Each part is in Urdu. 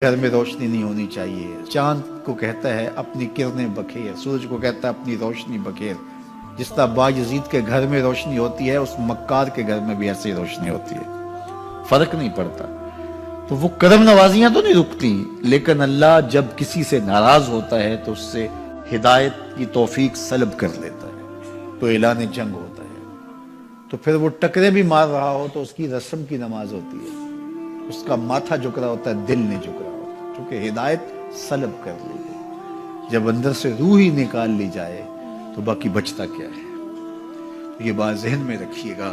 گھر میں روشنی نہیں ہونی چاہیے. چاند کو کہتا ہے اپنی کرنیں بکھیر، سورج کو کہتا ہے اپنی روشنی بکھیر. جس طرح باجزید کے گھر میں روشنی ہوتی ہے، اس مکار کے گھر میں بھی ایسی روشنی ہوتی ہے، فرق نہیں پڑتا. تو وہ کرم نوازیاں تو نہیں رکتی، لیکن اللہ جب کسی سے ناراض ہوتا ہے تو اس سے ہدایت کی توفیق سلب کر لیتا ہے، تو اعلان جنگ ہوتا ہے. تو پھر وہ ٹکرے بھی مار رہا ہو تو اس کی رسم کی نماز ہوتی ہے، اس کا ماتھا جھک رہا ہوتا ہے، دل نہیں جھک رہا ہوتا، کیونکہ ہدایت سلب کر لی گئی. جب اندر سے روح ہی نکال لی جائے تو باقی بچتا کیا ہے. یہ بات ذہن میں رکھیے گا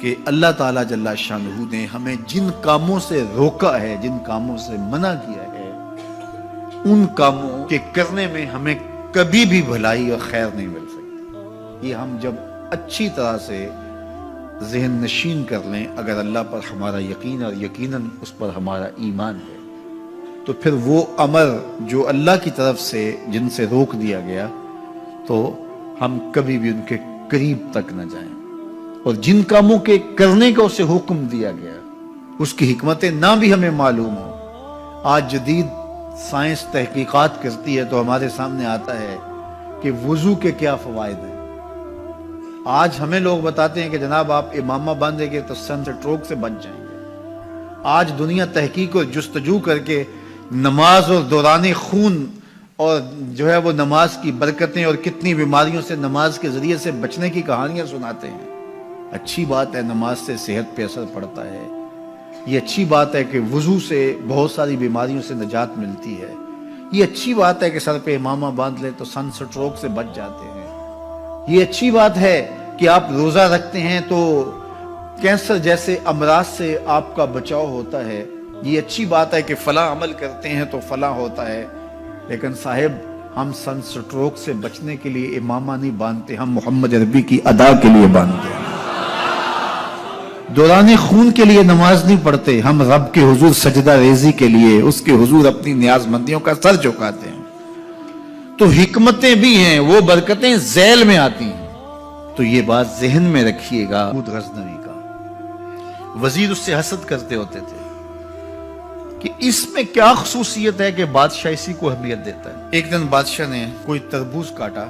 کہ اللہ تعالیٰ جل شانہ نے ہمیں جن کاموں سے روکا ہے، جن کاموں سے منع کیا ہے، ان کاموں کے کرنے میں ہمیں کبھی بھی بھلائی اور خیر نہیں مل سکتی. یہ ہم جب اچھی طرح سے ذہن نشین کر لیں، اگر اللہ پر ہمارا یقین اور یقیناً اس پر ہمارا ایمان ہے، تو پھر وہ امر جو اللہ کی طرف سے جن سے روک دیا گیا تو ہم کبھی بھی ان کے قریب تک نہ جائیں. اور جن کاموں کے کرنے کا اسے حکم دیا گیا، اس کی حکمتیں نہ بھی ہمیں معلوم ہو. آج جدید سائنس تحقیقات کرتی ہے تو ہمارے سامنے آتا ہے کہ وضو کے کیا فوائد ہیں. آج ہمیں لوگ بتاتے ہیں کہ جناب آپ امامہ باندھیں گے تو سن سٹروک سے بچ جائیں گے. آج دنیا تحقیق اور جستجو کر کے نماز اور دوران خون اور جو ہے وہ نماز کی برکتیں اور کتنی بیماریوں سے نماز کے ذریعے سے بچنے کی کہانیاں سناتے ہیں. اچھی بات ہے، نماز سے صحت پہ اثر پڑتا ہے. یہ اچھی بات ہے کہ وضو سے بہت ساری بیماریوں سے نجات ملتی ہے. یہ اچھی بات ہے کہ سر پہ امامہ باندھ لے تو سن سٹروک سے بچ جاتے ہیں. یہ اچھی بات ہے کہ آپ روزہ رکھتے ہیں تو کینسر جیسے امراض سے آپ کا بچاؤ ہوتا ہے. یہ اچھی بات ہے کہ فلاں عمل کرتے ہیں تو فلاں ہوتا ہے. لیکن صاحب، ہم سن سٹروک سے بچنے کے لیے امامہ نہیں باندھتے، ہم محمد عربی کی ادا کے لیے باندھتے ہیں. دوران خون کے لیے نماز نہیں پڑھتے، ہم رب کے حضور سجدہ ریزی کے لیے اس کے حضور اپنی نیاز مندیوں کا سر جھکاتے ہیں. تو حکمتیں بھی ہیں، وہ برکتیں ذیل میں آتی ہیں. تو یہ بات ذہن میں رکھیے گا. غزنوی کا وزیر اس سے حسد کرتے ہوتے تھے کہ اس میں کیا خصوصیت ہے کہ بادشاہ اسی کو اہمیت دیتا ہے. ایک دن بادشاہ نے کوئی تربوز کاٹا،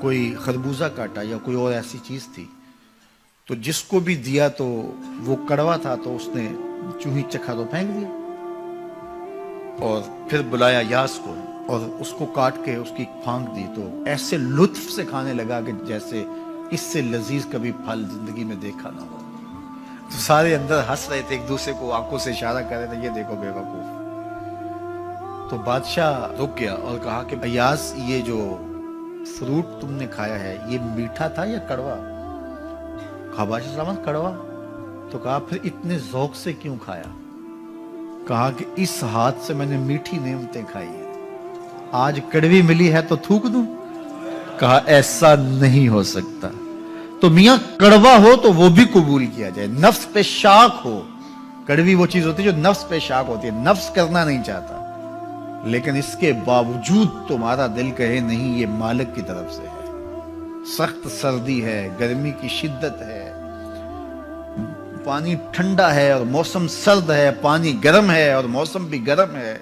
کوئی خربوزہ کاٹا یا کوئی اور ایسی چیز تھی، تو جس کو بھی دیا تو وہ کڑوا تھا تو اس نے چوہی چکھا تو پھینک دیا. اور پھر بلایا یاس کو اور اس کو کاٹ کے اس کی پھانک دی تو ایسے لطف سے کھانے لگا کہ جیسے اس سے لذیذ کبھی پھل زندگی میں دیکھا نہ ہو. تو سارے اندر ہنس رہے تھے، ایک دوسرے کو آنکھوں سے اشارہ کر رہے تھے، یہ دیکھو بے وقوف. تو بادشاہ رک گیا اور کہا کہ ایاز، یہ جو فروٹ تم نے کھایا ہے یہ میٹھا تھا یا کڑوا؟ کہا بادشاہ سلامت کڑوا. تو کہا پھر اتنے ذوق سے کیوں کھایا؟ کہا کہ اس ہاتھ سے میں نے میٹھی نعمتیں کھائی ہیں، آج کڑوی ملی ہے تو تھوک دوں؟ کہا ایسا نہیں ہو سکتا. تو میاں کڑوا ہو تو وہ بھی قبول کیا جائے، نفس پہ شاک ہو. کڑوی وہ چیز ہوتی ہے جو نفس پہ شاک ہوتی ہے، نفس کرنا نہیں چاہتا، لیکن اس کے باوجود تمہارا دل کہے نہیں یہ مالک کی طرف سے ہے. سخت سردی ہے، گرمی کی شدت ہے، پانی ٹھنڈا ہے اور موسم سرد ہے، پانی گرم ہے اور موسم بھی گرم ہے،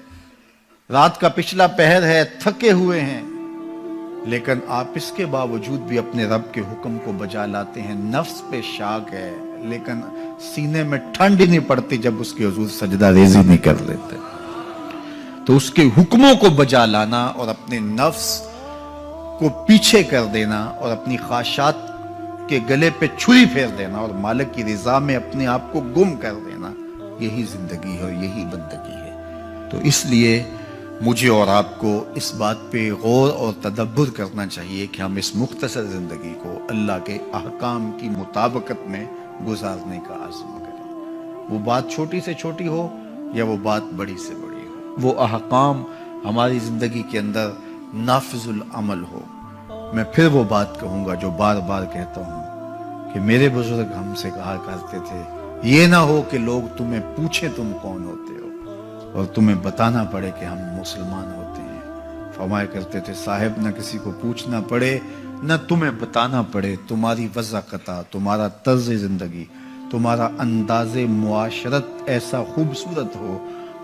رات کا پچھلا پہر ہے، تھکے ہوئے ہیں، لیکن آپ اس کے باوجود بھی اپنے رب کے حکم کو بجا لاتے ہیں. نفس پہ شاک ہے لیکن سینے میں ٹھنڈ ہی نہیں پڑتی جب اس کے حضور سجدہ ریزی نہیں کر لیتے. تو اس کے حکموں کو بجا لانا اور اپنے نفس کو پیچھے کر دینا اور اپنی خواہشات کے گلے پہ چھری پھیر دینا اور مالک کی رضا میں اپنے آپ کو گم کر دینا، یہی زندگی ہے اور یہی بندگی ہے. تو اس لیے مجھے اور آپ کو اس بات پہ غور اور تدبر کرنا چاہیے کہ ہم اس مختصر زندگی کو اللہ کے احکام کی مطابقت میں گزارنے کا عزم کریں. وہ بات چھوٹی سے چھوٹی ہو یا وہ بات بڑی سے بڑی ہو، وہ احکام ہماری زندگی کے اندر نافذ العمل ہو. میں پھر وہ بات کہوں گا جو بار بار کہتا ہوں کہ میرے بزرگ ہم سے کہا کرتے تھے، یہ نہ ہو کہ لوگ تمہیں پوچھیں تم کون ہوتے ہو اور تمہیں بتانا پڑے کہ ہم مسلمان ہوتے ہیں. فرمایا کرتے تھے صاحب، نہ کسی کو پوچھنا پڑے نہ تمہیں بتانا پڑے، تمہاری وضاحت، تمہارا طرز زندگی، تمہارا انداز معاشرت ایسا خوبصورت ہو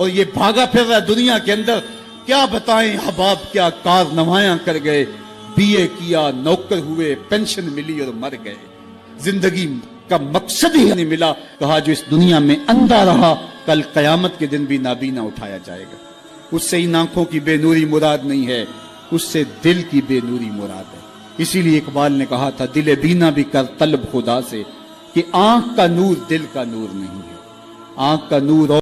اور یہ بھاگا پھر رہا ہے دنیا کے اندر. کیا بتائیں احباب کیا کارنامائیاں کر گئے. بی اے کیا, نوکر ہوئے, پینشن ملی اور مر گئے. زندگی کا مقصد ہی نہیں ملا. کہا جو اس دنیا میں اندھا رہا کل قیامت کے دن بھی نابینا اٹھایا جائے گا. اس سے ان آنکھوں کی بے نوری مراد نہیں ہے, اس سے دل کی بے نوری مراد ہے. اسی لیے اقبال نے کہا تھا دل بینا بھی کر طلب خدا سے کہ آنکھ کا نور دل کا نور نہیں ہے. آنکھ کا نور